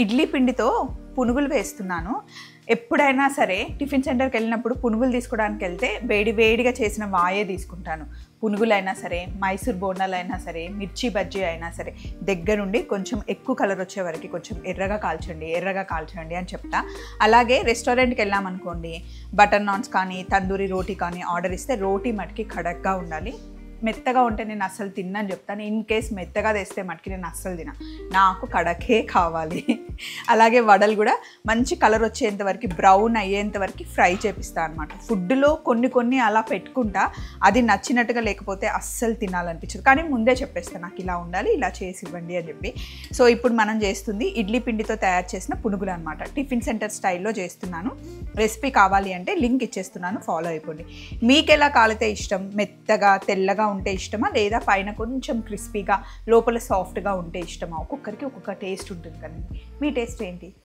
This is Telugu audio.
ఇడ్లీ పిండితో పునుగులు వేస్తున్నాను. ఎప్పుడైనా సరే టిఫిన్ సెంటర్కి వెళ్ళినప్పుడు పునుగులు తీసుకోవడానికి వెళ్తే వేడిగా చేసిన వాయే తీసుకుంటాను. పునుగులైనా సరే, మైసూర్ బోండాలైనా సరే, మిర్చి బజ్జీ అయినా సరే దగ్గరుండి కొంచెం ఎక్కువ కలర్ వచ్చే వరకు కొంచెం ఎర్రగా కాల్చండి అని చెప్తా. అలాగే రెస్టారెంట్కి వెళ్ళామనుకోండి, బటర్ నాన్స్ కానీ తందూరి రోటీ కానీ ఆర్డర్ ఇస్తే రోటీ మటుకి కడక్గా ఉండాలి. మెత్తగా ఉంటే నేను అస్సలు తిన్నని చెప్తాను. ఇన్ కేస్ మెత్తగా తెస్తే మటుకి నేను అస్సలు తిన, నాకు కడకే కావాలి. అలాగే వడలు కూడా మంచి కలర్ వచ్చేంత వరకు, బ్రౌన్ అయ్యేంత వరకు ఫ్రై చేపిస్తాను అనమాట. ఫుడ్లో కొన్ని అలా పెట్టుకుంటా, అది నచ్చినట్టుగా లేకపోతే అస్సలు తినాలనిపించదు. కానీ ముందే చెప్పేస్తాను నాకు ఇలా ఉండాలి, ఇలా చేసి ఇవ్వండి అని చెప్పి. సో ఇప్పుడు మనం చేస్తుంది ఇడ్లీ పిండితో తయారు చేసిన పునుగులు అనమాట. టిఫిన్ సెంటర్ స్టైల్లో చేస్తున్నాను. రెసిపీ కావాలి అంటే లింక్ ఇచ్చేస్తున్నాను, ఫాలో అయిపోండి. మీకు ఎలా కాలితే ఇష్టం? మెత్తగా తెల్లగా ఉంటే ఇష్టమా, లేదా పైన కొంచెం క్రిస్పీగా లోపల సాఫ్ట్గా ఉంటే ఇష్టమా? ఒక్కొక్కరికి ఒక్కొక్క టేస్ట్ ఉంటుంది కదండి. మీ టేస్ట్ ఏంటి?